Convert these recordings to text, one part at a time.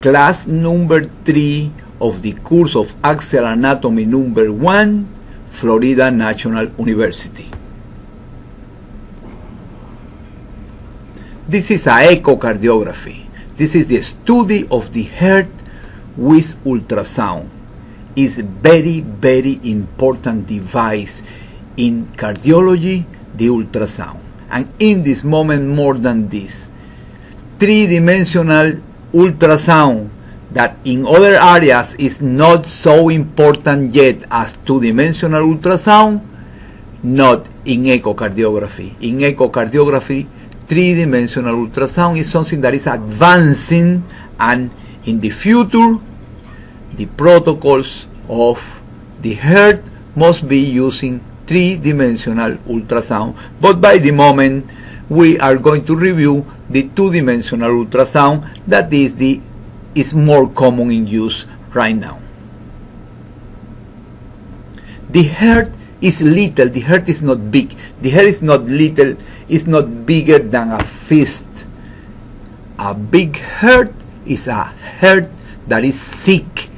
class number 3 of the course of axial anatomy number 1, Florida National University. This is a echocardiography. This is the study of the heart with ultrasound. It's a very, very important device in cardiology, the ultrasound. And in this moment, more than this, three-dimensional ultrasound that in other areas is not so important yet as two-dimensional ultrasound, not in echocardiography. In echocardiography, three-dimensional ultrasound is something that is advancing, and in the future, the protocols of the heart must be using three-dimensional ultrasound. But by the moment, we are going to review the two-dimensional ultrasound that is more common in use right now. The heart is little. The heart is not big. The heart is not little. It's not bigger than a fist. A big heart is a heart that is sick.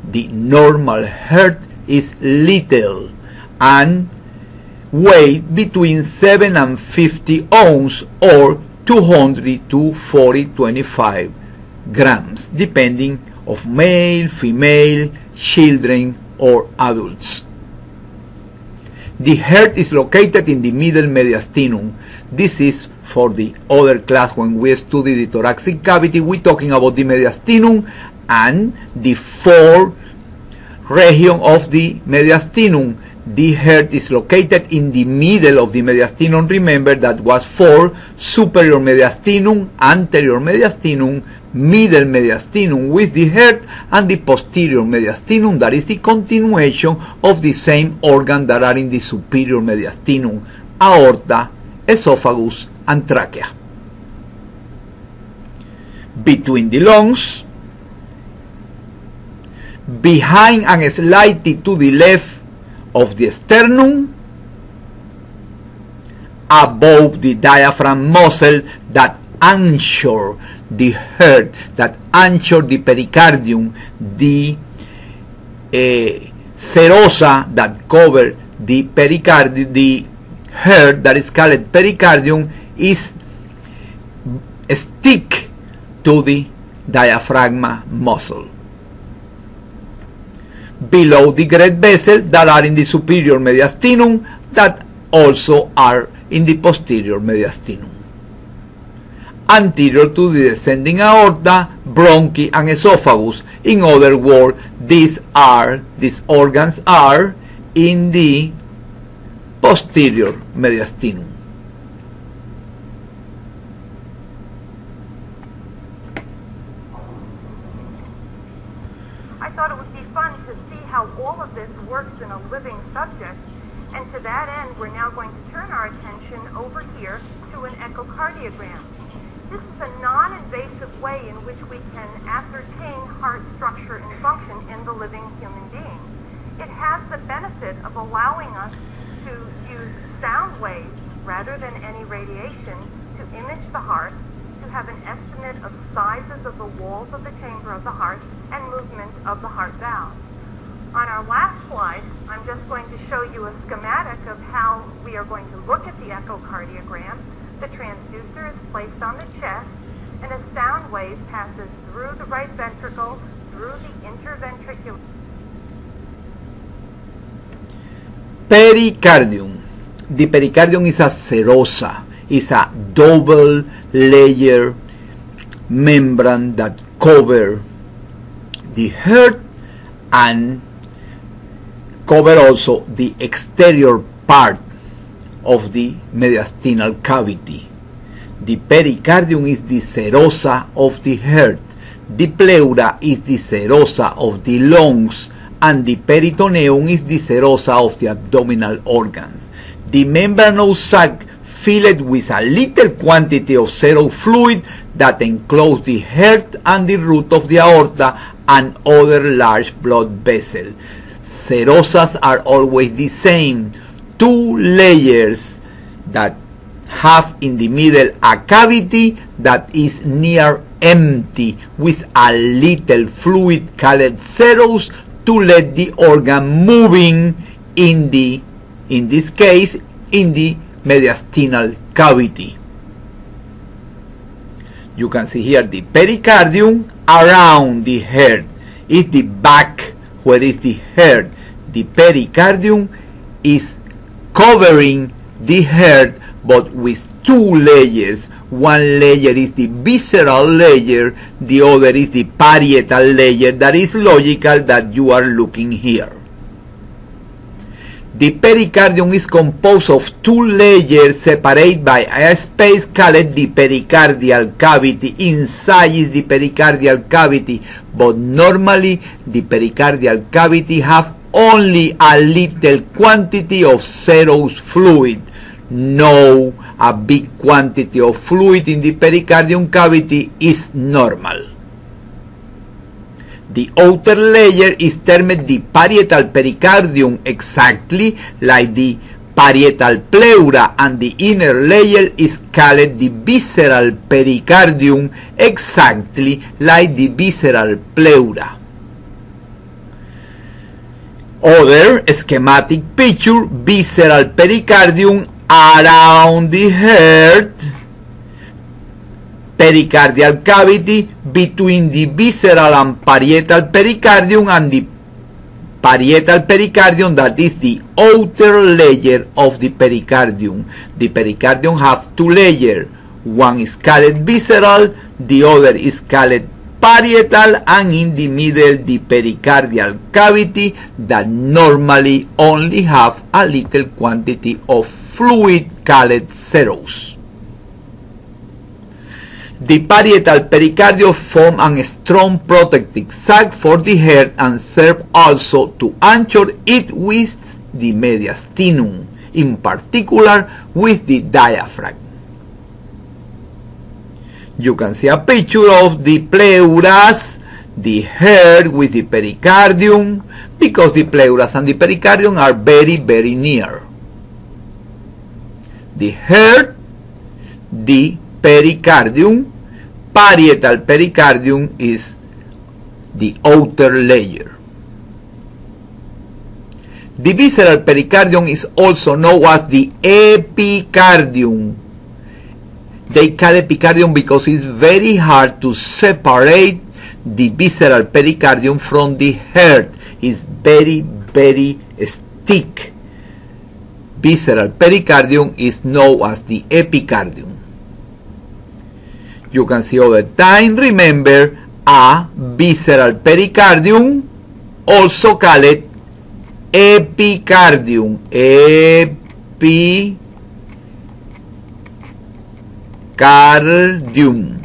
The normal heart is little and weight between 7 and 50 ounces or 200 to 25 grams, depending of male, female, children, or adults. The heart is located in the middle mediastinum. This is for the other class when we study the thoracic cavity. We're talking about the mediastinum and the four region of the mediastinum. The heart is located in the middle of the mediastinum. Remember that was for superior mediastinum, anterior mediastinum, middle mediastinum with the heart, and the posterior mediastinum, that is the continuation of the same organ that are in the superior mediastinum: aorta, esophagus, and trachea. Between the lungs, behind and slightly to the left of the sternum, above the diaphragm muscle that anchor the heart, that anchor the pericardium, the serosa that cover the pericardium, the heart that is called pericardium, is stick to the diaphragm muscle. Below the great vessels that are in the superior mediastinum, that also are in the posterior mediastinum. Anterior to the descending aorta, bronchi, and esophagus. In other words, these organs are in the posterior mediastinum. I thought it would be fun to see how all of this works in a living subject, and to that end, we're now going to turn our attention over here to an echocardiogram. This is a non-invasive way in which we can ascertain heart structure and function in the living human being. It has the benefit of allowing us to use sound waves rather than any radiation to image the heart, to have an estimate of sizes of the walls of the chamber of the heart and movement of the heart valve. On our last slide, I'm just going to show you a schematic of how we are going to look at the echocardiogram. The transducer is placed on the chest, and a sound wave passes through the right ventricle, through the interventricular. Pericardium. The pericardium is a serosa. It's a double layer membrane that cover the heart and cover also the exterior part of the mediastinal cavity. The pericardium is the serosa of the heart, the pleura is the serosa of the lungs, and the peritoneum is the serosa of the abdominal organs. The membranous sac filled with a little quantity of serous fluid that enclose the heart and the root of the aorta and other large blood vessels. Serosas are always the same, two layers that have in the middle a cavity that is near empty with a little fluid called serous to let the organ moving in this case, in the mediastinal cavity. You can see here the pericardium around the heart is the back where is the heart. The pericardium is covering the heart but with two layers. One layer is the visceral layer, the other is the parietal layer. That is logical that you are looking here. The pericardium is composed of two layers separated by a space called the pericardial cavity. Inside is the pericardial cavity, but normally the pericardial cavity have only a little quantity of serous fluid. No, a big quantity of fluid in the pericardium cavity is normal. The outer layer is termed the parietal pericardium, exactly like the parietal pleura, and the inner layer is called the visceral pericardium, exactly like the visceral pleura. Other schematic picture, visceral pericardium around the heart, pericardial cavity between the visceral and parietal pericardium, and the parietal pericardium, that is the outer layer of the pericardium. The pericardium has two layers. One is called visceral, the other is called parietal, and in the middle the pericardial cavity that normally only have a little quantity of fluid called serous. The parietal pericardium form a strong protective sac for the heart and serve also to anchor it with the mediastinum, in particular with the diaphragm. You can see a picture of the pleuras, the heart with the pericardium, because the pleuras and the pericardium are very, very near. The heart, the pericardium, parietal pericardium is the outer layer. The visceral pericardium is also known as the epicardium. They call it epicardium because it's very hard to separate the visceral pericardium from the heart. It's very, very thick. Visceral pericardium is known as the epicardium. You can see all the time, remember, a visceral pericardium, also called epicardium. Epicardium.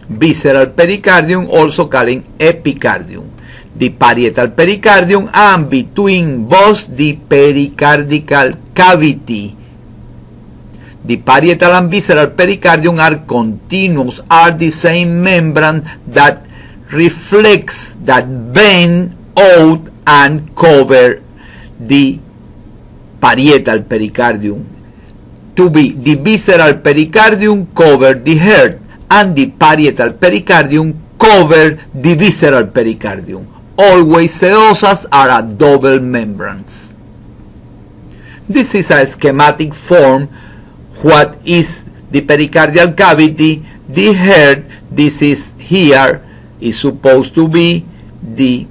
Visceral pericardium, also called epicardium. The parietal pericardium, and between both the pericardial cavity. The parietal and visceral pericardium are continuous, are the same membrane that reflects, that bend out and cover the parietal pericardium. To be the visceral pericardium cover the heart, and the parietal pericardium cover the visceral pericardium. Always serosas are a double membranes. This is a schematic form. What is the pericardial cavity? The heart, this is here, is supposed to be the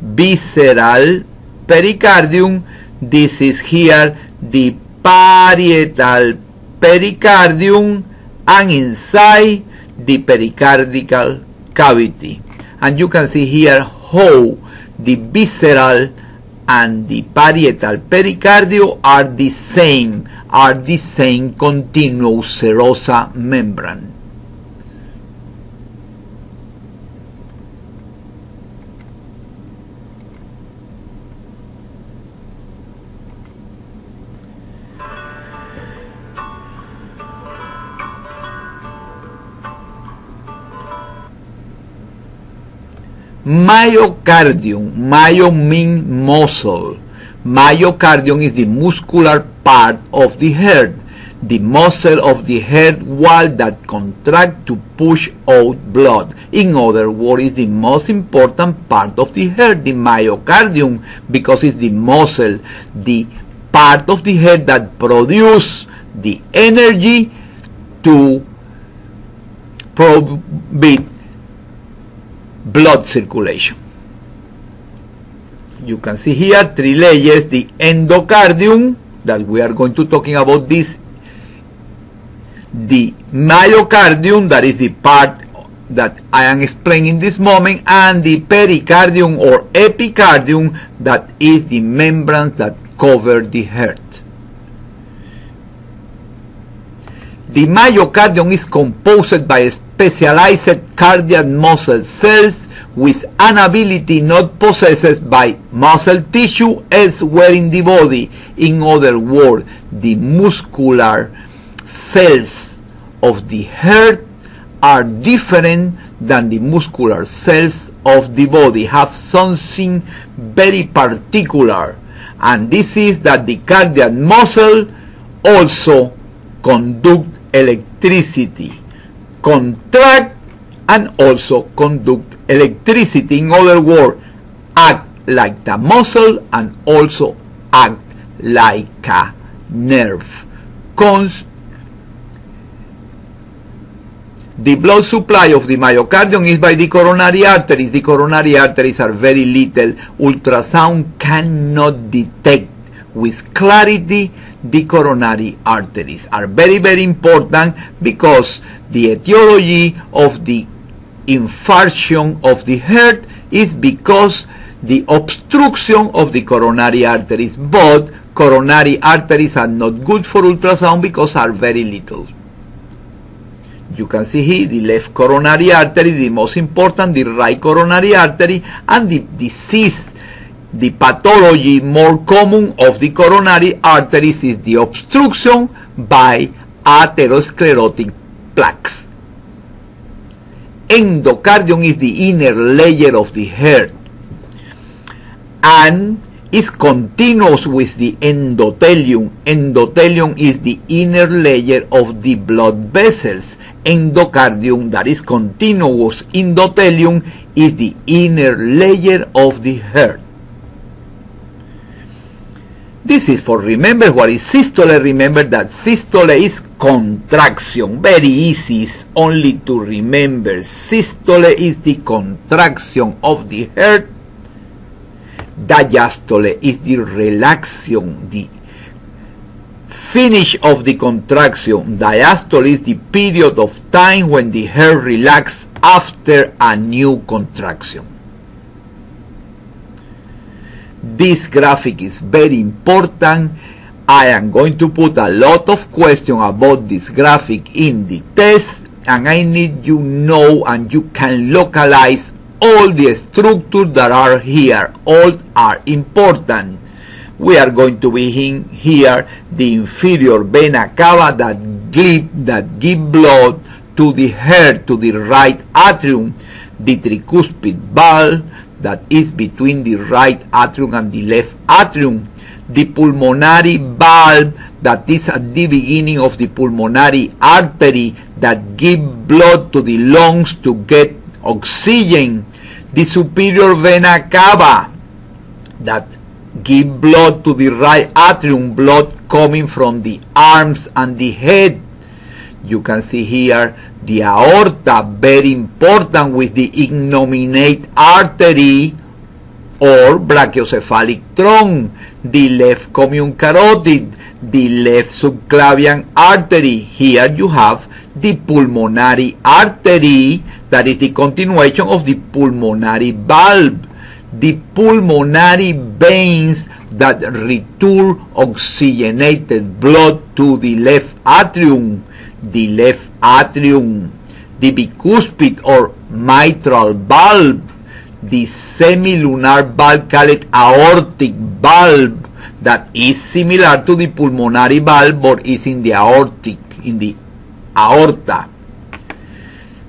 visceral pericardium. This is here the parietal pericardium, and inside the pericardial cavity. And you can see here how the visceral and the parietal pericardium are the same continuous serosa membrane. Myocardium. Myo means muscle. Myocardium is the muscular part of the heart. the muscle of the heart wall that contract to push out blood. In other words, it's the most important part of the heart, the myocardium, because it's the muscle, the part of the heart that produce the energy to provide blood circulation. You can see here 3 layers: the endocardium, that we are going to talking about this, the myocardium, that is the part that I am explaining this moment, and the pericardium or epicardium, that is the membrane that cover the heart. The myocardium is composed by specialized cardiac muscle cells with an ability not possessed by muscle tissue elsewhere in the body. In other words, the muscular cells of the heart are different than the muscular cells of the body, have something very particular, and this is that the cardiac muscle also conduct electricity, contract and also conduct electricity. In other words, act like the muscle and also act like a nerve. The blood supply of the myocardium is by the coronary arteries. The coronary arteries are very little. Ultrasound cannot detect with clarity. The coronary arteries are very, very important because the etiology of the infarction of the heart is because the obstruction of the coronary arteries. But coronary arteries are not good for ultrasound because are very little. You can see here the left coronary artery, the most important, the right coronary artery, and the disease, the pathology more common of the coronary arteries is the obstruction by atherosclerotic plaques. Endocardium is the inner layer of the heart and is continuous with the endothelium. Endothelium is the inner layer of the blood vessels. Endocardium, that is continuous endothelium, is the inner layer of the heart. This is for remember what is systole. Remember that systole is contraction. Very easy, it's only to remember. Systole is the contraction of the heart. Diastole is the relaxation, the finish of the contraction. Diastole is the period of time when the heart relaxes after a new contraction. This graphic is very important. I am going to put a lot of questions about this graphic in the test, and I need you know and you can localize all the structures that are here. All are important. We are going to be here the inferior vena cava that give blood to the heart, to the right atrium, the tricuspid valve that is between the right atrium and the left atrium, the pulmonary valve that is at the beginning of the pulmonary artery that give blood to the lungs to get oxygen, the superior vena cava that give blood to the right atrium, blood coming from the arms and the head. You can see here the aorta, very important, with the innominate artery or brachiocephalic trunk, the left common carotid, the left subclavian artery. Here you have the pulmonary artery, that is the continuation of the pulmonary valve, the pulmonary veins that return oxygenated blood to the left atrium, the bicuspid or mitral valve, the semilunar valve called aortic valve that is similar to the pulmonary valve but is in the aorta.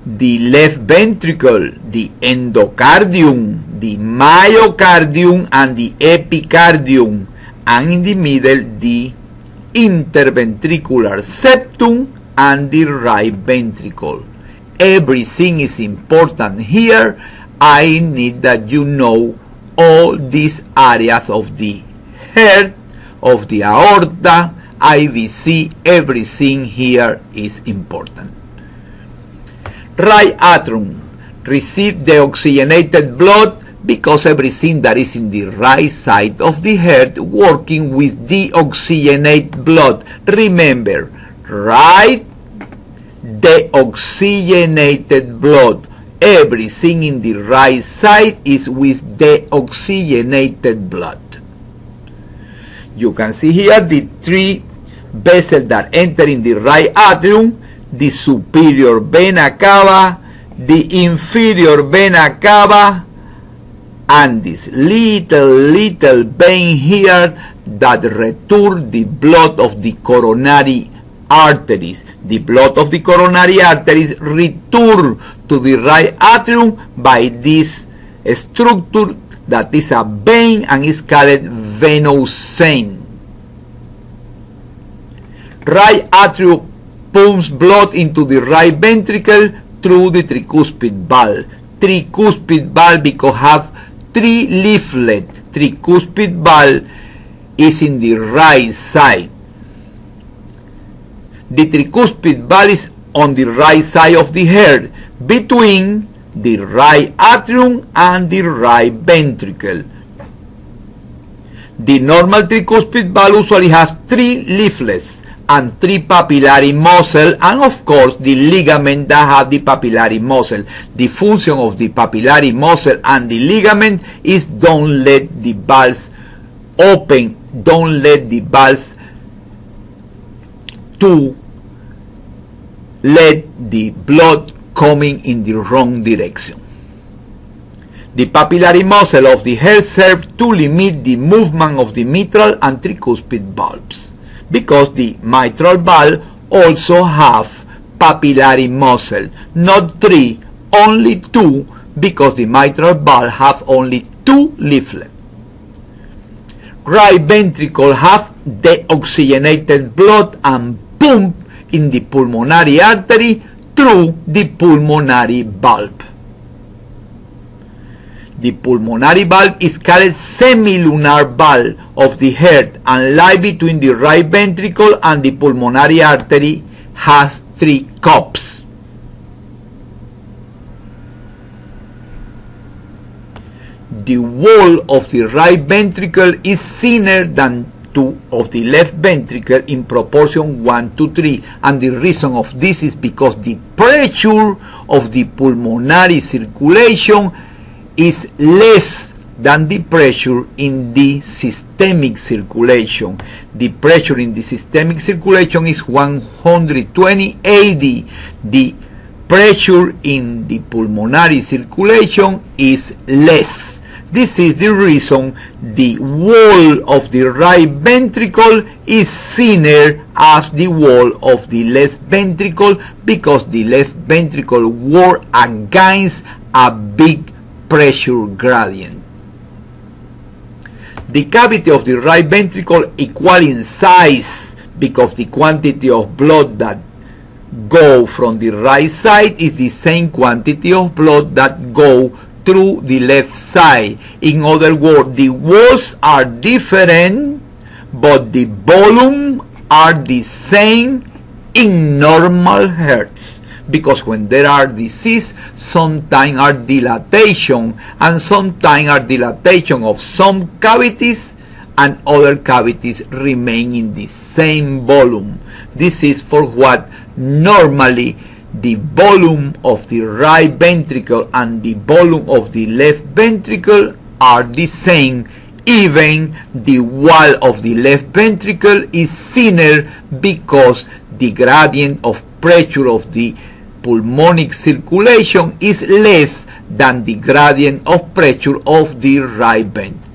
The left ventricle, the endocardium, the myocardium and the epicardium, and in the middle the interventricular septum and the right ventricle. Everything is important here. I need that you know all these areas of the heart, of the aorta, IVC, everything here is important. Right atrium receive the oxygenated blood because everything that is in the right side of the heart working with deoxygenated blood. Remember, right deoxygenated blood. Everything in the right side is with deoxygenated blood. You can see here the three vessels that enter in the right atrium: the superior vena cava, the inferior vena cava, and this little vein here that return the blood of the coronary arteries. The blood of the coronary arteries return to the right atrium by this structure that is a vein and is called venous vein. Right atrium pumps blood into the right ventricle through the tricuspid valve. Tricuspid valve because have three leaflets. Tricuspid valve is in the right side. The tricuspid valve is on the right side of the heart, between the right atrium and the right ventricle. The normal tricuspid valve usually has three leaflets and three papillary muscle, and of course the ligament that have the papillary muscle. The function of the papillary muscle and the ligament is don't let the valves open, don't let the valves to let the blood coming in the wrong direction. The papillary muscle of the heart serves to limit the movement of the mitral and tricuspid valves, because the mitral valve also have papillary muscle, not three, only two, because the mitral valve have only two leaflets. Right ventricle have deoxygenated blood and pump in the pulmonary artery through the pulmonary valve. The pulmonary valve is called semilunar valve of the heart and lie between the right ventricle and the pulmonary artery, has three cups. The wall of the right ventricle is thinner than of the left ventricle in proportion 1:3, and the reason of this is because the pressure of the pulmonary circulation is less than the pressure in the systemic circulation. The pressure in the systemic circulation is 120 AD. The pressure in the pulmonary circulation is less. This is the reason the wall of the right ventricle is thinner as the wall of the left ventricle, because the left ventricle works against a big pressure gradient. The cavity of the right ventricle equal in size, because the quantity of blood that go from the right side is the same quantity of blood that go through the left side. In other words, the walls are different, but the volume are the same in normal hearts. Because when there are disease, sometimes are dilatation, and sometimes are dilatation of some cavities, and other cavities remain in the same volume. This is for what normally the volume of the right ventricle and the volume of the left ventricle are the same. Even the wall of the left ventricle is thinner because the gradient of pressure of the pulmonic circulation is less than the gradient of pressure of the right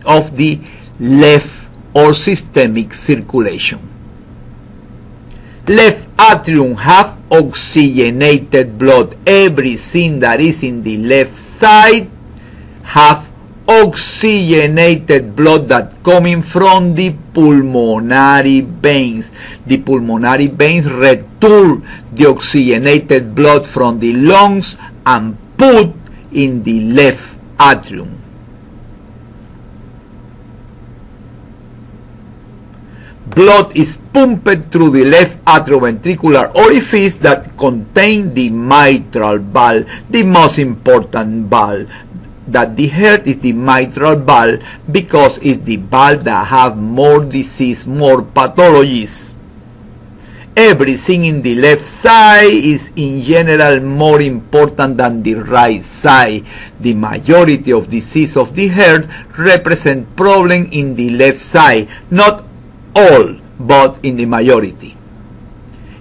of the left or systemic circulation. Left atrium have oxygenated blood. Everything that is in the left side have oxygenated blood that coming from the pulmonary veins. The pulmonary veins return the oxygenated blood from the lungs and put in the left atrium. Blood is pumped through the left atrioventricular orifice that contains the mitral valve, the most important valve. That the heart is the mitral valve because it's the valve that have more disease, more pathologies. Everything in the left side is in general more important than the right side. The majority of disease of the heart represent problem in the left side, not all, but in the majority.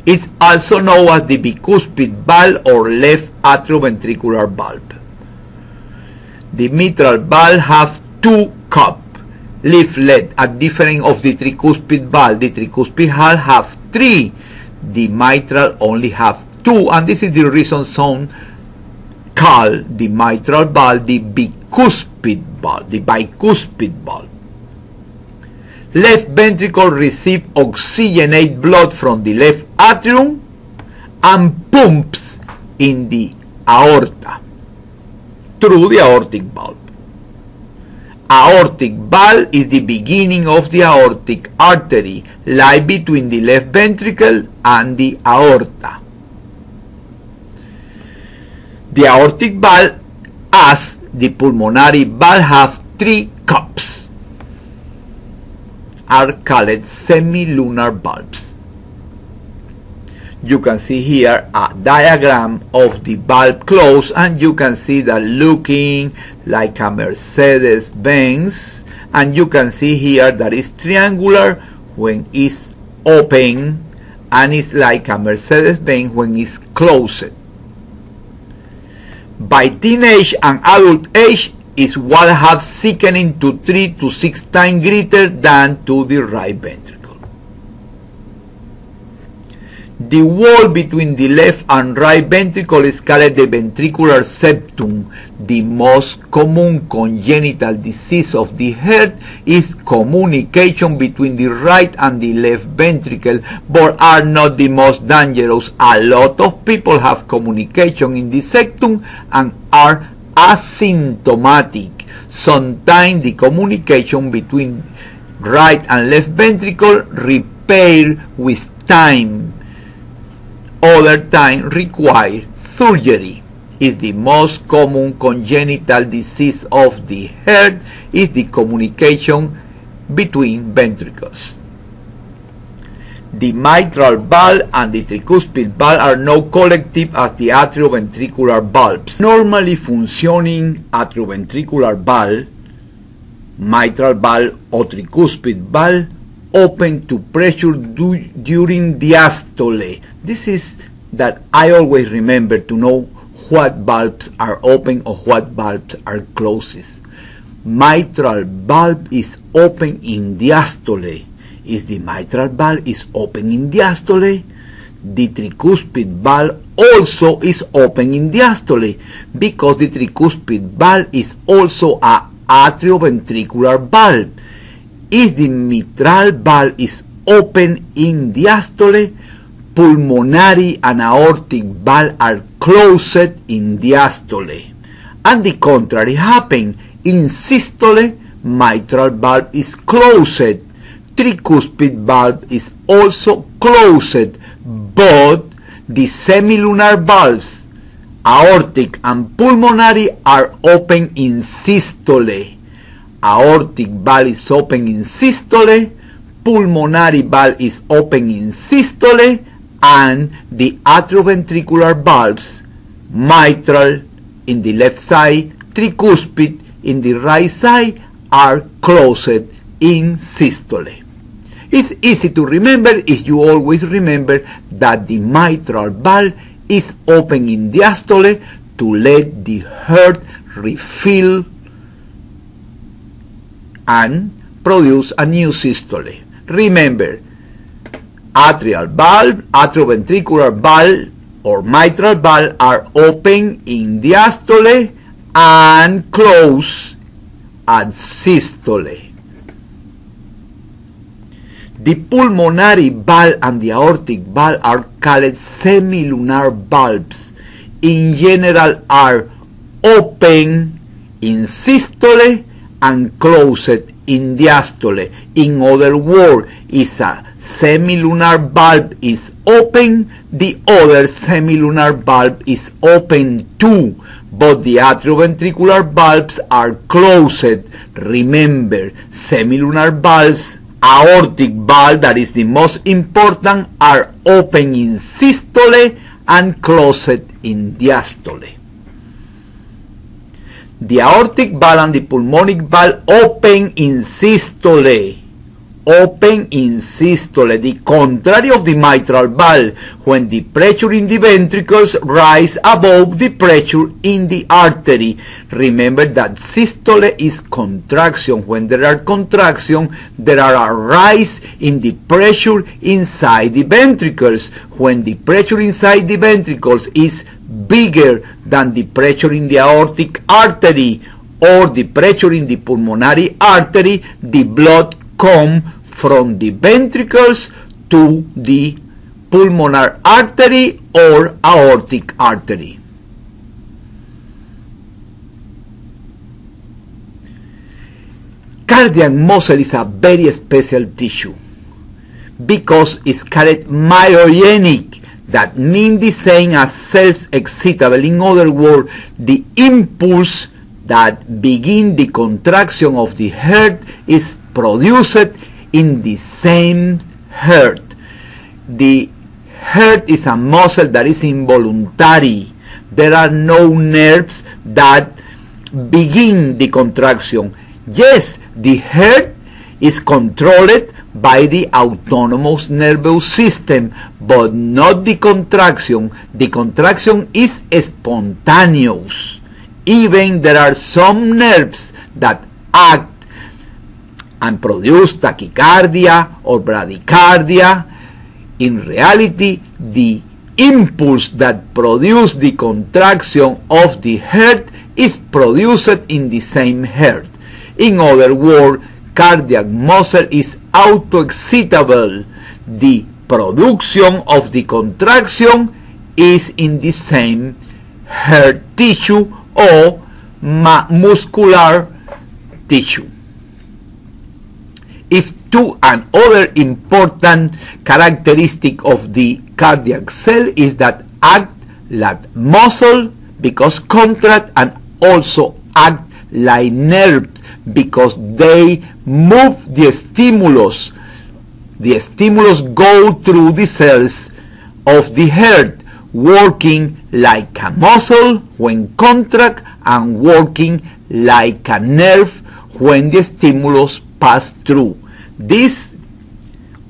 It's also known as the bicuspid valve or left atrioventricular valve. The mitral valve have two cup leaflet at different of the tricuspid valve. The tricuspid valve have three. The mitral only have two, and this is the reason some call the mitral valve the bicuspid valve, the bicuspid valve. Left ventricle receive oxygenate blood from the left atrium and pumps in the aorta through the aortic valve. Aortic valve is the beginning of the aortic artery, lie between the left ventricle and the aorta. The aortic valve, as the pulmonary valve, have three cups, are called semilunar valves. You can see here a diagram of the valve close, and you can see that looking like a Mercedes-Benz, and you can see here that it's triangular when it's open, and it's like a Mercedes-Benz when it's closed. By teenage and adult age, is what have thickening to 3 to 6 times greater than to the right ventricle. The wall between the left and right ventricle is called the ventricular septum. The most common congenital disease of the heart is communication between the right and the left ventricle, but are not the most dangerous. A lot of people have communication in the septum and are asymptomatic. Sometimes the communication between right and left ventricle repair with time. Other time require surgery. Is the most common congenital disease of the heart is the communication between ventricles. The mitral valve and the tricuspid valve are now collective as the atrioventricular valves. Normally functioning atrioventricular valve, mitral valve or tricuspid valve open to pressure during diastole. This is that I always remember to know what valves are open or what valves are closed. Mitral valve is open in diastole. If the mitral valve is open in diastole, the tricuspid valve also is open in diastole, because the tricuspid valve is also a atrioventricular valve. If the mitral valve is open in diastole, pulmonary and aortic valve are closed in diastole. And the contrary happens. In systole, mitral valve is closed. Tricuspid valve is also closed, but the semilunar valves, aortic and pulmonary, are open in systole. Aortic valve is open in systole, pulmonary valve is open in systole, and the atrioventricular valves, mitral in the left side, tricuspid in the right side, are closed in systole. It's easy to remember if you always remember that the mitral valve is open in diastole to let the heart refill and produce a new systole. Remember, atrial valve, atrioventricular valve, or mitral valve are open in diastole and close at systole. The pulmonary valve and the aortic valve are called semilunar valves. In general are open in systole and closed in diastole. In other words, if a semilunar valve is open, the other semilunar valve is open too, but the atrioventricular valves are closed. Remember, semilunar valves, aortic valve, that is the most important, are open in systole and closed in diastole. The aortic valve and the pulmonic valve open in systole. Open in systole, the contrary of the mitral valve, when the pressure in the ventricles rise above the pressure in the artery. Remember that systole is contraction. When there are contraction, there are a rise in the pressure inside the ventricles. When the pressure inside the ventricles is bigger than the pressure in the aortic artery or the pressure in the pulmonary artery, the blood comes from the ventricles to the pulmonary artery or aortic artery. Cardiac muscle is a very special tissue because it's called myogenic. That means the same as self-excitable. In other words, the impulse that begins the contraction of the heart is produced in the same heart. The heart is a muscle that is involuntary. There are no nerves that begin the contraction. Yes, the heart is controlled by the autonomous nervous system, but not the contraction. The contraction is spontaneous. Even there are some nerves that act and produce tachycardia or bradycardia. In reality, the impulse that produces the contraction of the heart is produced in the same heart. In other words, cardiac muscle is auto-excitable. The production of the contraction is in the same heart tissue or muscular tissue. If two another important characteristic of the cardiac cell is that act like muscle because contract, and also act like nerves because they move the stimulus. The stimulus go through the cells of the heart, working like a muscle when contract and working like a nerve when the stimulus pass through. These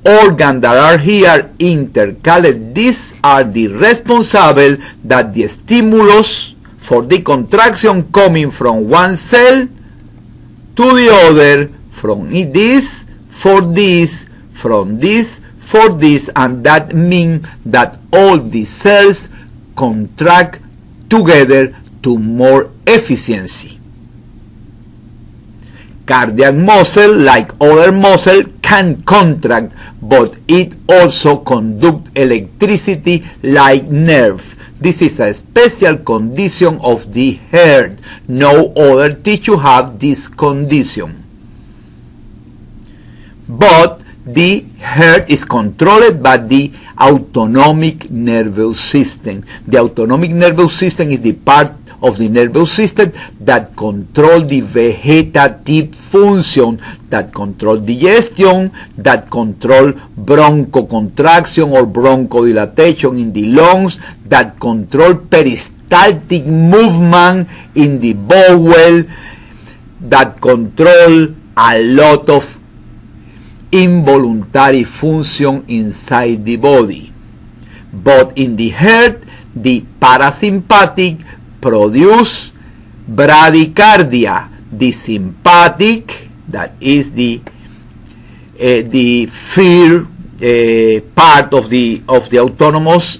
organs that are here intercaled, these are the responsible that the stimulus for the contraction coming from one cell to the other, from this for this, from this for this, and that means that all the cells contract together to more efficiency. Cardiac muscle, like other muscle, can contract, but it also conducts electricity like nerve. This is a special condition of the heart. No other tissue have this condition. But the heart is controlled by the autonomic nervous system. The autonomic nervous system is the part of the nervous system that control the vegetative function, that control digestion, that control bronchocontraction or bronchodilation in the lungs, that control peristaltic movement in the bowel, that control a lot of involuntary function inside the body. But in the heart, the parasympathetic produce bradycardia. The sympathetic, that is the fear part of the autonomous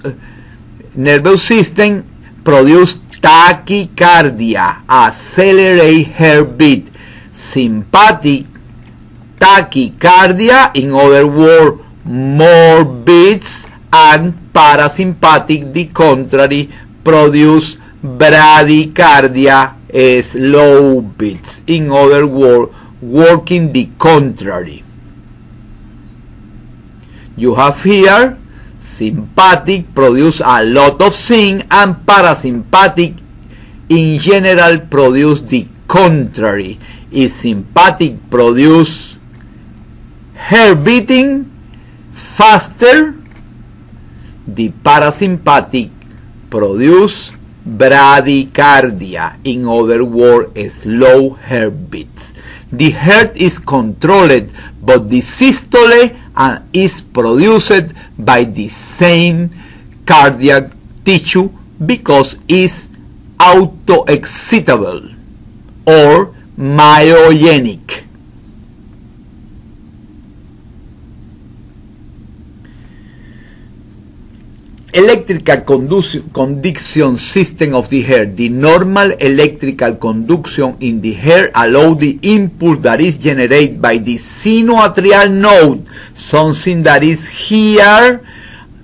nervous system, produce tachycardia, accelerate heartbeat. sympathetic tachycardia, in other words, more beats, and parasympathetic, the contrary, produce bradycardia, slow beats, in other words, working the contrary. You have here sympathetic produce a lot of sing, and parasympathetic in general produce the contrary. Is sympathetic produce heart beating faster, the parasympathetic produce bradycardia, in other words, slow heart beats. The heart is controlled, but the systole is produced by the same cardiac tissue because it's auto-excitable or myogenic. Electrical conduction system of the heart. The normal electrical conduction in the heart allows the impulse that is generated by the sinoatrial node, something that is here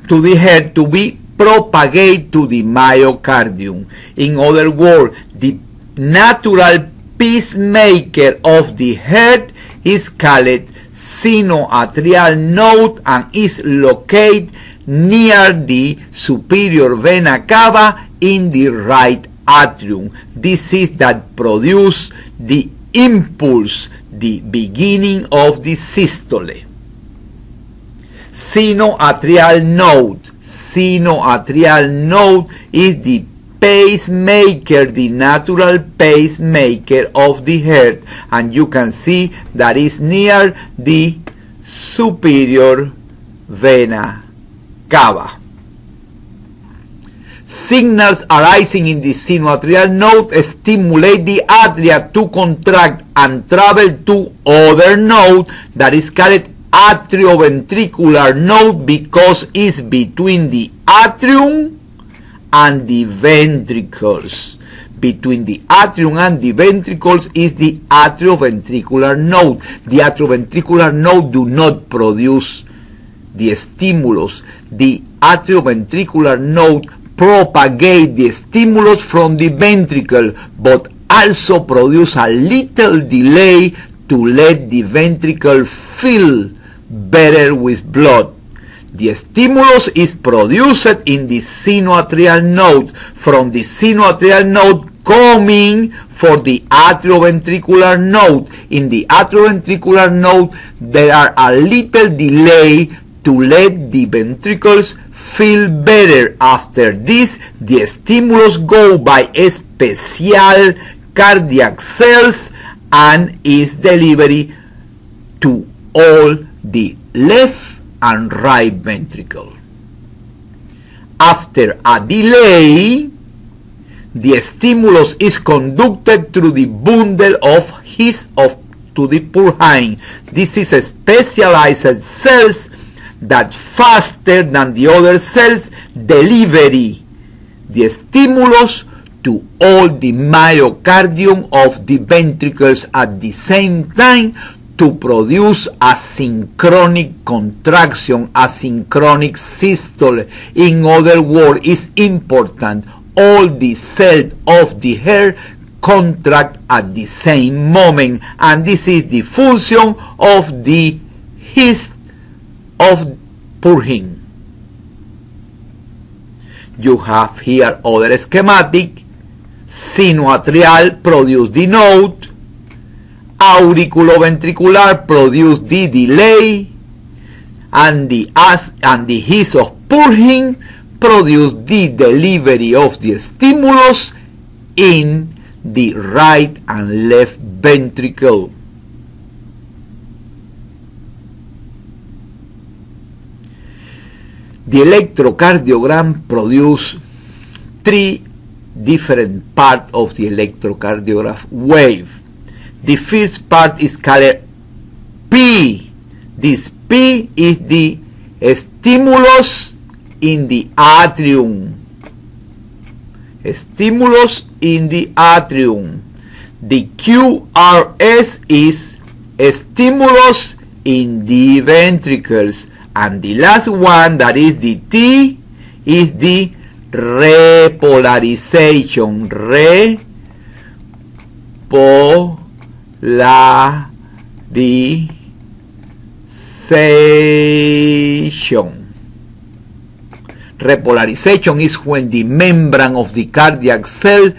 to the heart, to be propagated to the myocardium. In other words, the natural pacemaker of the heart is called sinoatrial node and is located near the superior vena cava in the right atrium. This is that produce the impulse, the beginning of the systole. Sinoatrial node is the pacemaker, the natural pacemaker of the heart, and you can see that is near the superior vena cava. Signals arising in the sinoatrial node stimulate the atria to contract and travel to other node that is called atrioventricular node because it's between the atrium and the ventricles. Between the atrium and the ventricles is the atrioventricular node. The atrioventricular node do not produce the stimulus. The atrioventricular node propagate the stimulus from the ventricle, but also produce a little delay to let the ventricle fill better with blood. The stimulus is produced in the sinoatrial node, from the sinoatrial node coming for the atrioventricular node. In the atrioventricular node, there are a little delay to let the ventricles feel better. After this, the stimulus go by special cardiac cells and is delivered to all the left and right ventricle. After a delay, the stimulus is conducted through the bundle of his to the Purkinje. This is a specialized cells that faster than the other cells deliver the stimulus to all the myocardium of the ventricles at the same time to produce a synchronic contraction, a synchronic systole. In other words, it's important all the cells of the heart contract at the same moment, and this is the function of the of Purkinje. You have here other schematic. Sinoatrial produce the node, auriculoventricular produce the delay, and the his of Purkinje produce the delivery of the stimulus in the right and left ventricle. The electrocardiogram produces three different parts of the electrocardiograph wave. The first part is called P. This P is the stimulus in the atrium. Stimulus in the atrium. The QRS is stimulus in the ventricles, and the last one, that is the T, is the repolarization. Repolarization is when the membrane of the cardiac cell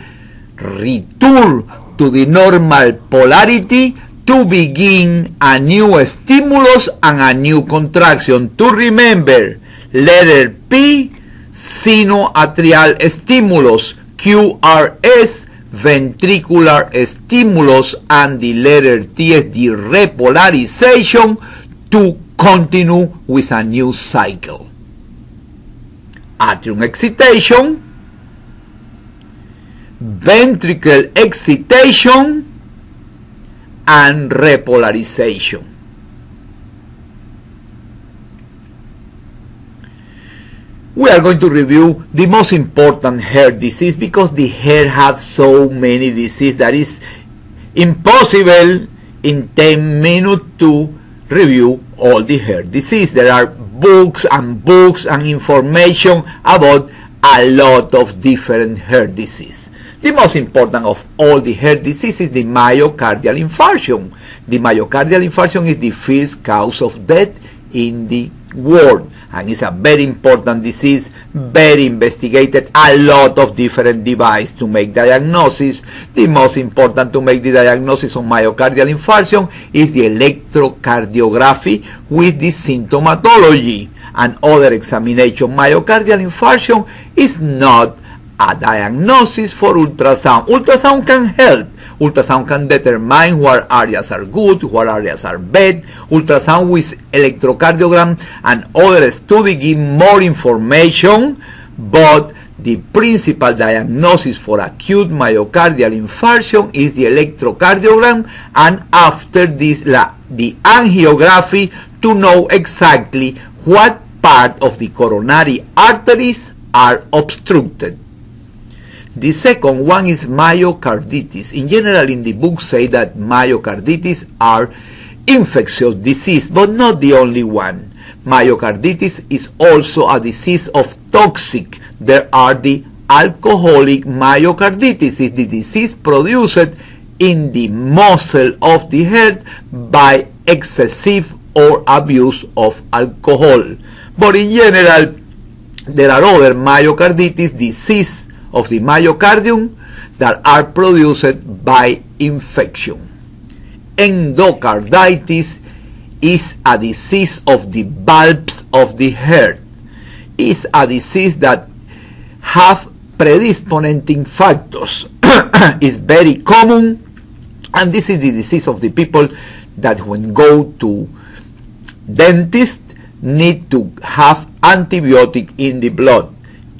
returns to the normal polarity to begin a new stimulus and a new contraction. To remember, letter P, sinoatrial stimulus, QRS, ventricular stimulus, and the letter T is the repolarization to continue with a new cycle. Atrium excitation, ventricle excitation, and repolarization. We are going to review the most important heart disease, because the heart has so many diseases that is impossible in 10 minutes to review all the heart disease. There are books and information about a lot of different heart disease. The most important of all the heart disease is the myocardial infarction. The myocardial infarction is the first cause of death in the world, and it's a very important disease, very investigated, a lot of different devices to make diagnosis. The most important to make the diagnosis of myocardial infarction is the electrocardiography with the symptomatology and other examination. Myocardial infarction is not a diagnosis for ultrasound. Ultrasound can help. Ultrasound can determine what areas are good, what areas are bad. Ultrasound with electrocardiogram and other studies give more information, but the principal diagnosis for acute myocardial infarction is the electrocardiogram, and after this the angiography to know exactly what part of the coronary arteries are obstructed. The second one is myocarditis. In general, in the book say that myocarditis are infectious disease, but not the only one. Myocarditis is also a disease of toxic. There are the alcoholic myocarditis. It's the disease produced in the muscle of the heart by excessive or abuse of alcohol. But in general, there are other myocarditis, disease of the myocardium, that are produced by infection. Endocarditis is a disease of the valves of the heart. It's a disease that have predisposing factors. It's very common, and this is the disease of the people that when go to dentist need to have antibiotic in the blood.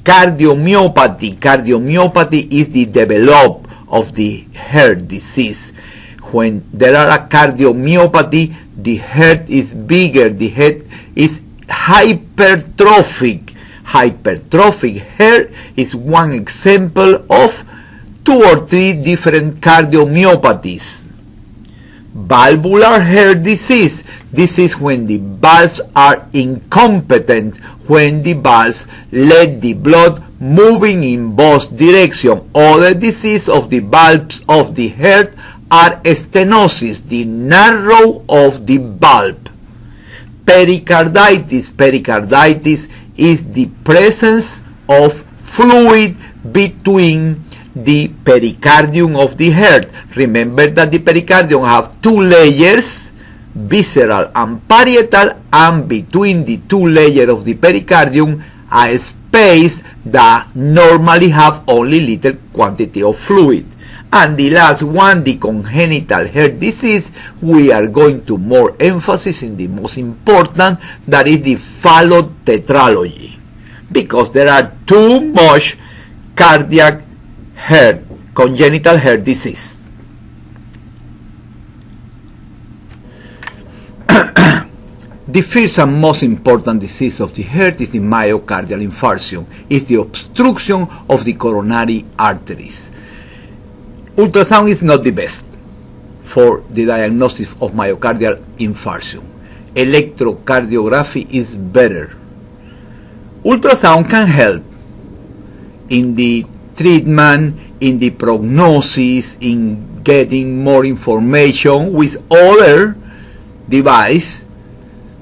Cardiomyopathy. Cardiomyopathy is the development of the heart disease. When there are a cardiomyopathy, the heart is bigger, the heart is hypertrophic. Hypertrophic heart is one example of 2 or 3 different cardiomyopathies. Valvular heart disease. This is when the valves are incompetent, when the valves let the blood moving in both directions. Other disease of the valves of the heart are stenosis, the narrow of the valve. Pericarditis. Pericarditis is the presence of fluid between the pericardium of the heart. Remember that the pericardium have 2 layers, visceral and parietal, and between the 2 layers of the pericardium a space that normally have only little quantity of fluid. And the last one, the congenital heart disease, we are going to more emphasis in the most important, that is the phallotetralogy, because there are too much cardiac heart, congenital heart disease. The first and most important disease of the heart is the myocardial infarction. It's the obstruction of the coronary arteries. Ultrasound is not the best for the diagnosis of myocardial infarction. Electrocardiography is better. Ultrasound can help in the treatment, in the prognosis, in getting more information with other devices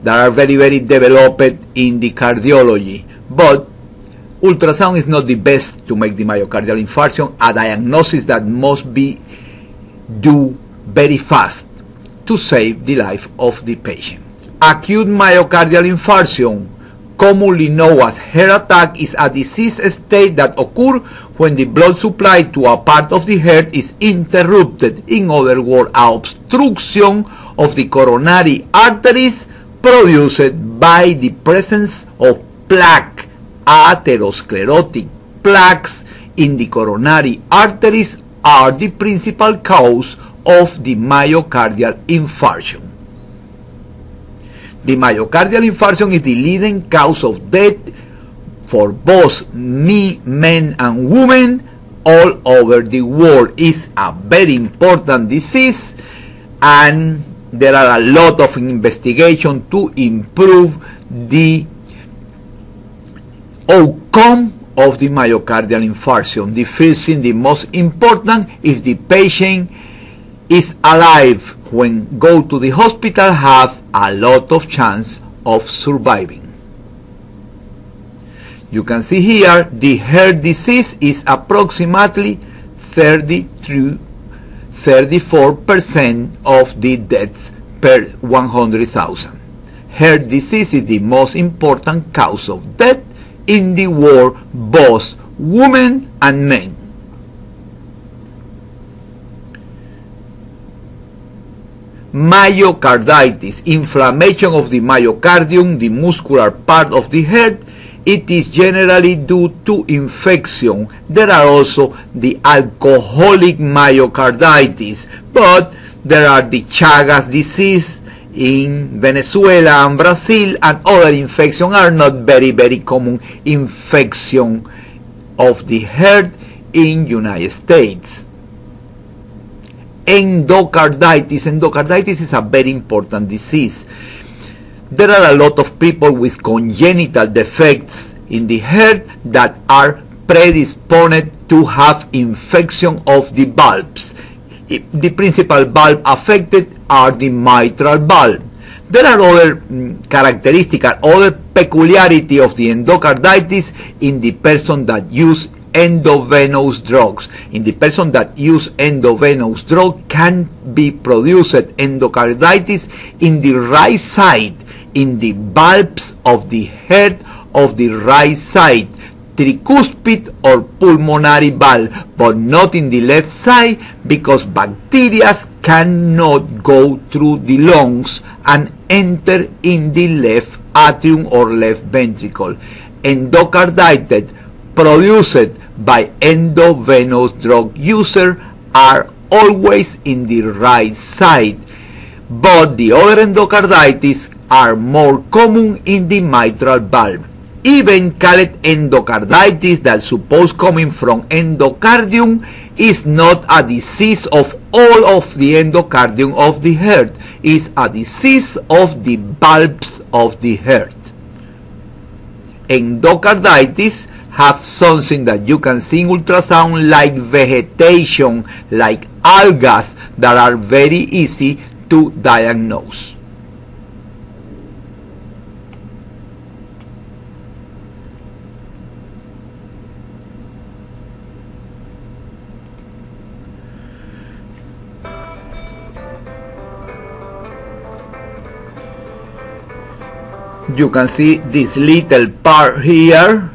that are very, very developed in the cardiology. But ultrasound is not the best to make the myocardial infarction, a diagnosis that must be done very fast to save the life of the patient. Acute myocardial infarction, commonly known as heart attack, is a disease state that occurs when the blood supply to a part of the heart is interrupted. In other words, an obstruction of the coronary arteries produced by the presence of plaque. Atherosclerotic plaques in the coronary arteries are the principal cause of the myocardial infarction. The myocardial infarction is the leading cause of death for both men and women all over the world. It's a very important disease, and there are a lot of investigations to improve the outcome of the myocardial infarction. The first thing, the most important, is the patient is alive when go to the hospital, have a lot of chance of surviving. You can see here the heart disease is approximately 30 to 34% of the deaths per 100,000. Heart disease is the most important cause of death in the world, both women and men. Myocarditis, inflammation of the myocardium, the muscular part of the heart. It is generally due to infection. There are also the alcoholic myocarditis, but there are the Chagas disease in Venezuela and Brazil, and other infections are not very, very common infection of the heart in United States. Endocarditis. Endocarditis is a very important disease. There are a lot of people with congenital defects in the heart that are predisposed to have infection of the valves. The principal valve affected are the mitral valve. There are other characteristics, other peculiarity of the endocarditis in the person that use endovenous drugs. In the person that use endovenous drug can be produced endocarditis in the right side, in the valves of the heart of the right side, tricuspid or pulmonary valve, but not in the left side, because bacteria cannot go through the lungs and enter in the left atrium or left ventricle. Endocarditis produced by endovenous drug user are always in the right side, but the other endocarditis are more common in the mitral valve. Even called endocarditis, that suppose coming from endocardium, is not a disease of all of the endocardium of the heart. It's a disease of the valves of the heart. Endocarditis have something that you can see in ultrasound, like vegetation, like algae, that are very easy to diagnose. You can see this little part here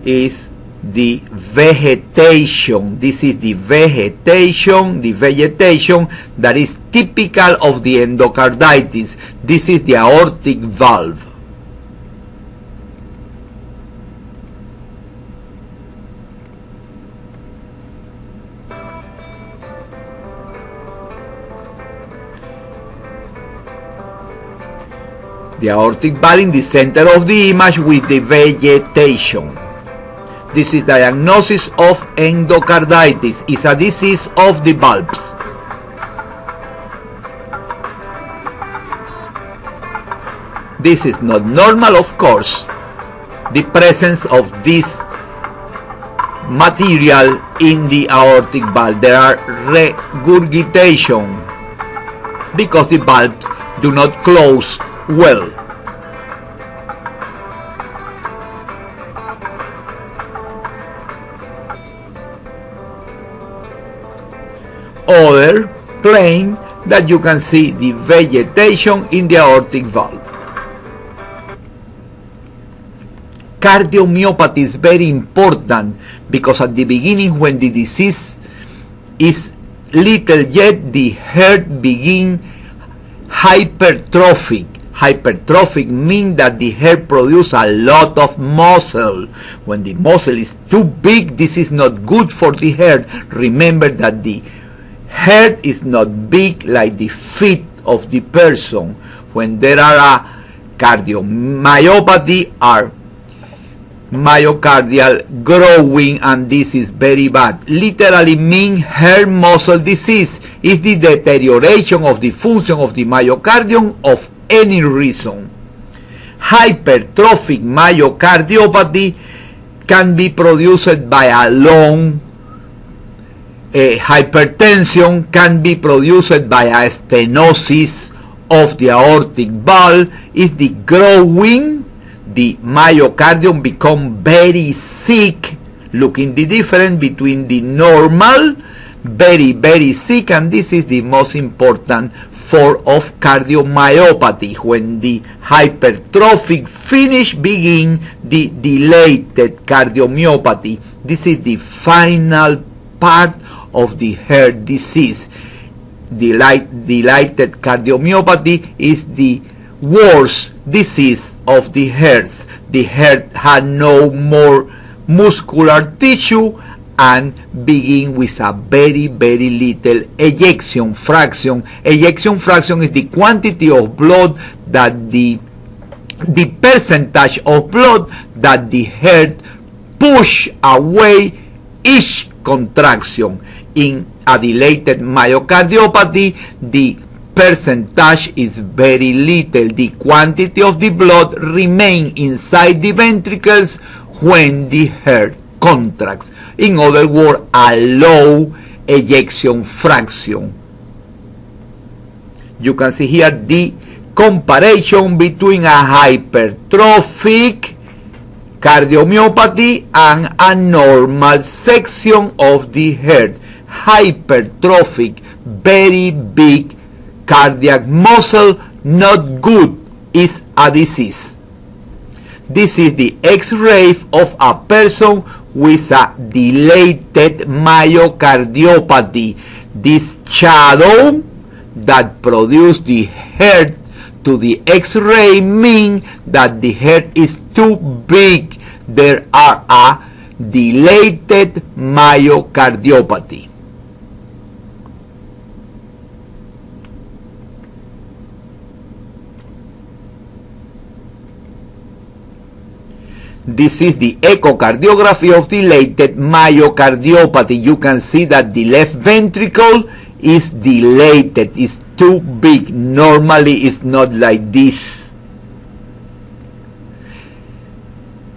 is the vegetation. This is the vegetation that is typical of the endocarditis. This is the aortic valve. The aortic valve in the center of the image with the vegetation. This is diagnosis of endocarditis. It's a disease of the valves. This is not normal, of course, the presence of this material in the aortic valve. There are regurgitation because the valves do not close well. Other plane that you can see the vegetation in the aortic valve. Cardiomyopathy is very important because at the beginning, when the disease is little yet, the heart begin hypertrophic. Hypertrophic means that the heart produces a lot of muscle. When the muscle is too big, this is not good for the heart. Remember that the heart is not big like the feet of the person. When there are a cardiomyopathy or myocardial growing, and this is very bad. Literally means heart muscle disease is the deterioration of the function of the myocardium of any reason. Hypertrophic myocardiopathy can be produced by a long hypertension, can be produced by a stenosis of the aortic valve. Is the growing, the myocardium become very sick, looking the difference between the normal, very sick, and this is the most important form of cardiomyopathy. When the hypertrophic finish, begin the dilated cardiomyopathy. This is the final part of the heart disease. Dilated cardiomyopathy is the worst disease of the heart. The heart had no more muscular tissue and begin with a very little ejection fraction. Ejection fraction is the quantity of blood that the percentage of blood that the heart push away each contraction. In a dilated myocardiopathy, the percentage is very little. The quantity of the blood remain inside the ventricles when the heart contracts. In other words, a low ejection fraction. You can see here the comparison between a hypertrophic cardiomyopathy and a normal section of the heart. Hypertrophic, very big cardiac muscle, not good, is a disease. This is the X-ray of a person with a dilated myocardiopathy. This shadow that produces the heart to the X-ray means that the heart is too big. There are a dilated myocardiopathy. This is the echocardiography of dilated myocardiopathy. You can see that the left ventricle is dilated, is too big. Normally it's not like this.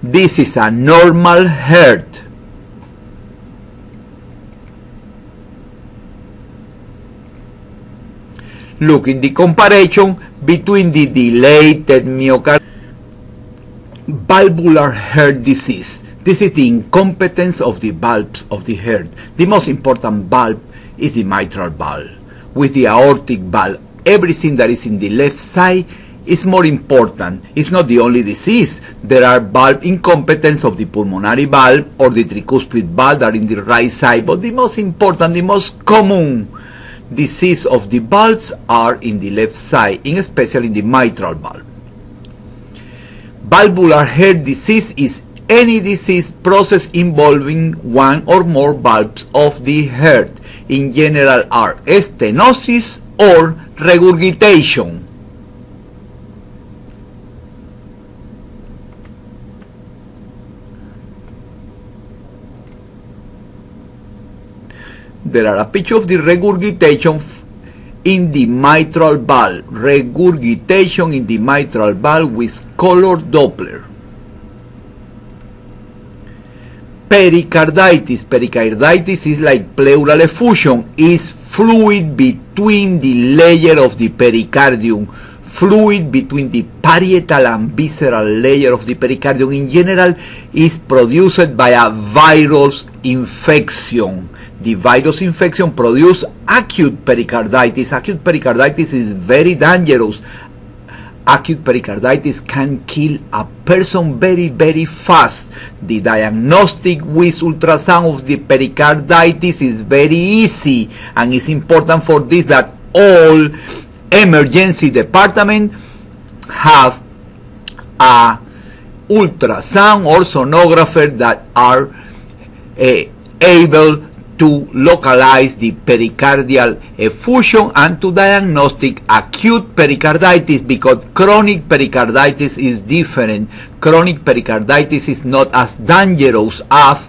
This is a normal heart. Look in the comparison between the dilated myocardium. Valvular heart disease. This is the incompetence of the valves of the heart. The most important valve is the mitral valve. With the aortic valve, everything that is in the left side is more important. It's not the only disease. There are valve incompetence of the pulmonary valve or the tricuspid valve that are in the right side, but the most important, the most common disease of the valves are in the left side, especially in the mitral valve. Valvular heart disease is any disease process involving one or more valves of the heart. In general are stenosis or regurgitation. there are a picture of the regurgitation in the mitral valve. Regurgitation in the mitral valve with color Doppler. Pericarditis. Pericarditis is like pleural effusion. Is fluid between the layer of the pericardium. Fluid between the parietal and visceral layer of the pericardium. In general, is produced by a virus infection. The virus infection produces acute pericarditis. Acute pericarditis is very dangerous. Acute pericarditis can kill a person very, very fast. The diagnostic with ultrasound of the pericarditis is very easy, and it's important for this that all emergency department have a ultrasound or sonographer that are able to localize the pericardial effusion and to diagnostic acute pericarditis, because chronic pericarditis is different. Chronic pericarditis is not as dangerous as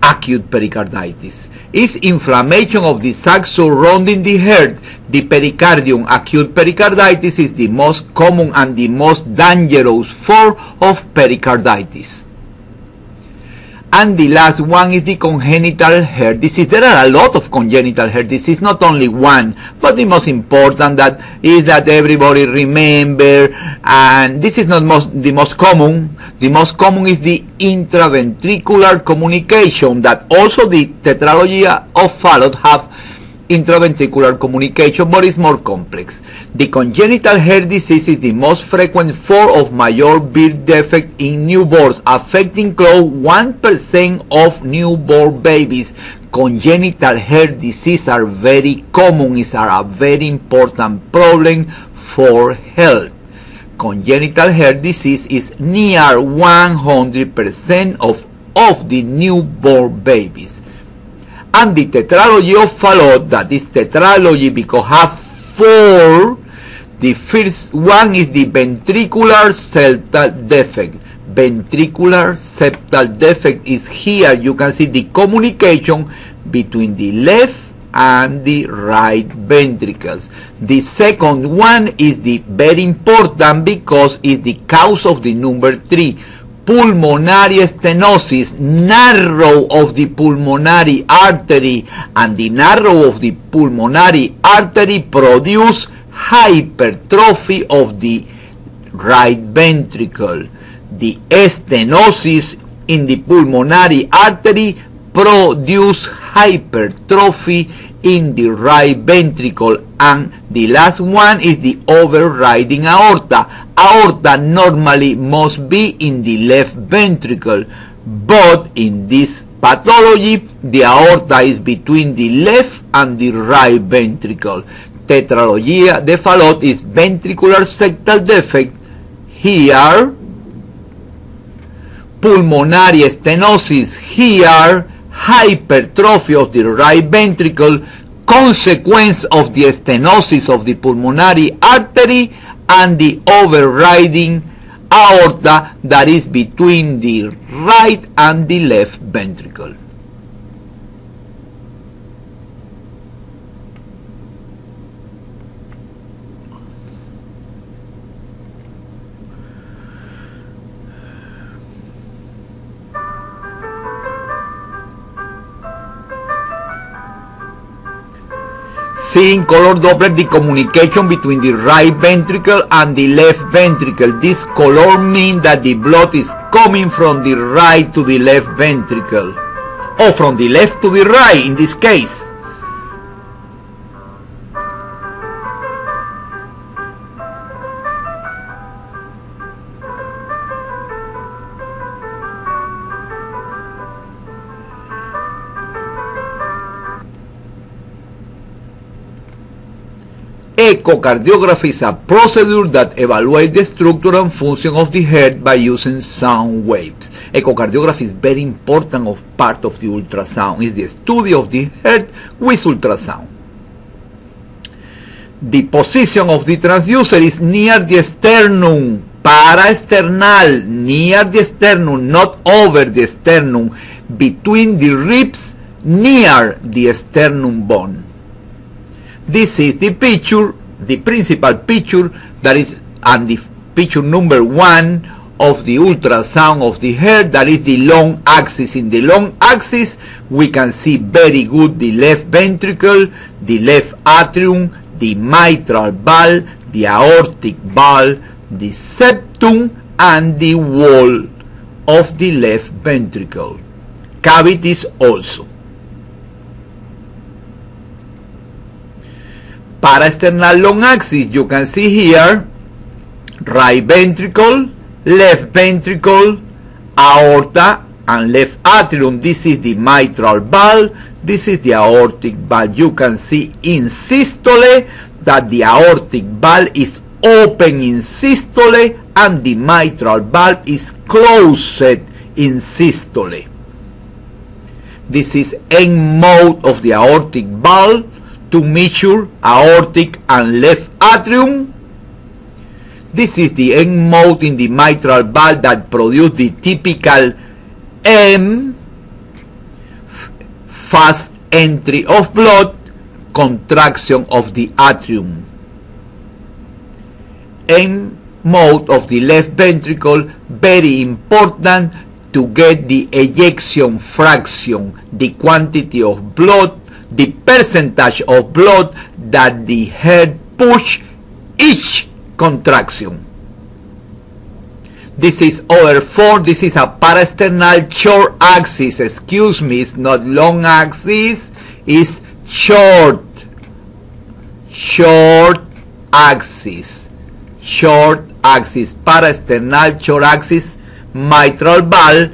acute pericarditis. It's inflammation of the sac surrounding the heart, the pericardium. Acute pericarditis is the most common and the most dangerous form of pericarditis. And the last one is the congenital heart disease. There are a lot of congenital heart disease, not only one, but the most important that is that everybody remember, and this is not the most common. The most common is the intraventricular communication, that also the tetralogy of Fallot have intraventricular communication, but it's more complex. The congenital heart disease is the most frequent form of major birth defect in newborns, affecting close 1% of newborn babies. Congenital heart disease are very common. It's a very important problem for health. Congenital heart disease is near 100% of the newborn babies. And the tetralogy of Fallot, that is tetralogy because have 4. The first one is the ventricular septal defect. Ventricular septal defect is here. You can see the communication between the left and the right ventricles. The second one is the very important because it's the cause of the number 3. Pulmonary stenosis, narrow of the pulmonary artery, and the narrow of the pulmonary artery produce hypertrophy of the right ventricle. The stenosis in the pulmonary artery produce hypertrophy in the right ventricle. And the last one is the overriding aorta. Aorta normally must be in the left ventricle, but in this pathology the aorta is between the left and the right ventricle. Tetralogia de Fallot is ventricular septal defect here, pulmonary stenosis here, hypertrophy of the right ventricle, consequence of the stenosis of the pulmonary artery, and the overriding aorta that is between the right and the left ventricle. See in color Doppler the communication between the right ventricle and the left ventricle. This color means that the blood is coming from the right to the left ventricle, or from the left to the right in this case. Echocardiography is a procedure that evaluates the structure and function of the heart by using sound waves. Echocardiography is very important part of the ultrasound. It's the study of the heart with ultrasound. The position of the transducer is near the sternum, paraesternal, near the sternum, not over the sternum, between the ribs near the sternum bone. This is the picture, the principal picture that is, and the picture number 1 of the ultrasound of the heart, that is the long axis. In the long axis we can see very good the left ventricle, the left atrium, the mitral valve, the aortic valve, the septum, and the wall of the left ventricle. Cavities also. Parasternal long axis, you can see here right ventricle, left ventricle, aorta, and left atrium. This is the mitral valve, this is the aortic valve. You can see in systole that the aortic valve is open in systole and the mitral valve is closed in systole. This is end mode of the aortic valve to measure aortic and left atrium. This is the end mode in the mitral valve that produce the typical M, fast entry of blood, contraction of the atrium. End mode of the left ventricle, very important to get the ejection fraction, the quantity of blood, the percentage of blood that the heart push each contraction. This is other 4. This is a parasternal short axis. Excuse me, it's not long axis, it's short axis. Short axis, parasternal short axis, mitral valve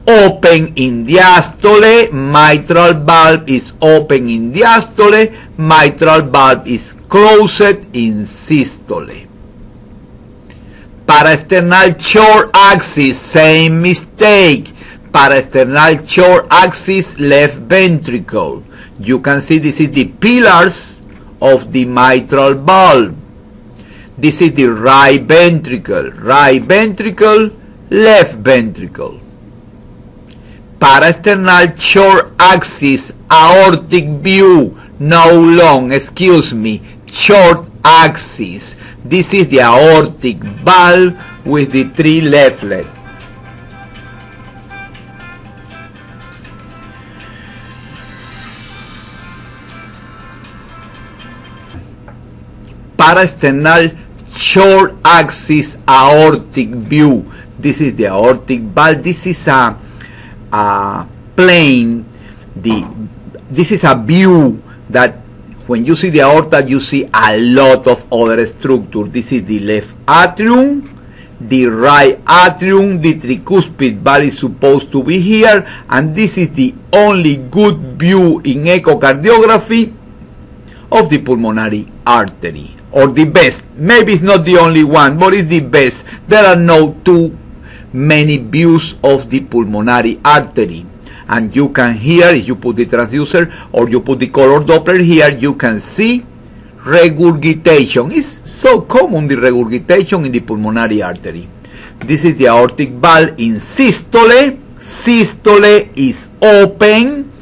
open in diastole, mitral valve is open in diastole, mitral valve is closed in systole. Parasternal short axis, same mistake. Parasternal short axis, left ventricle. You can see this is the pillars of the mitral valve. This is the right ventricle, left ventricle. Parasternal short axis, aortic view, no long, excuse me, short axis. This is the aortic valve with the 3 leaflets. Parasternal short axis, aortic view. This is the aortic valve. This is a plane. This is a view that when you see the aorta, you see a lot of other structure. This is the left atrium, the right atrium, the tricuspid valve is supposed to be here, and this is the only good view in echocardiography of the pulmonary artery, or the best. Maybe it's not the only one, but it's the best. There are no too many views of the pulmonary artery. And you can here, if you put the transducer or you put the color Doppler here, you can see regurgitation. It's so common, the regurgitation in the pulmonary artery. This is the aortic valve in systole. Systole is open.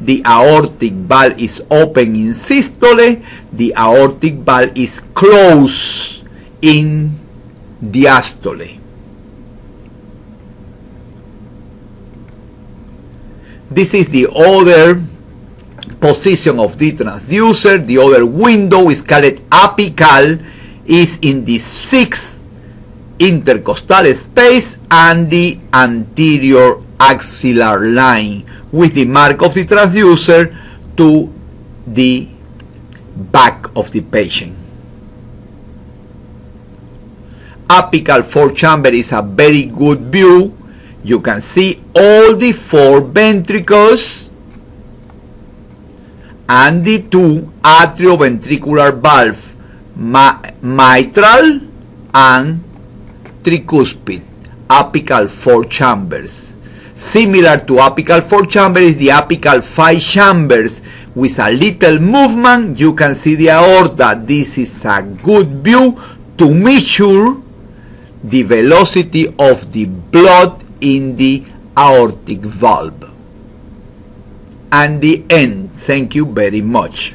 The aortic valve is open in systole. The aortic valve is closed in diastole. This is the other position of the transducer. The other window is called apical, is in the 6th intercostal space and the anterior axillary line, with the mark of the transducer to the back of the patient. Apical 4-chamber is a very good view. You can see all the 4 ventricles and the 2 atrioventricular valves, mitral and tricuspid, apical 4 chambers. Similar to apical 4 chambers is the apical 5 chambers. With a little movement, you can see the aorta. This is a good view to measure the velocity of the blood in the aortic valve. and the end. Thank you very much.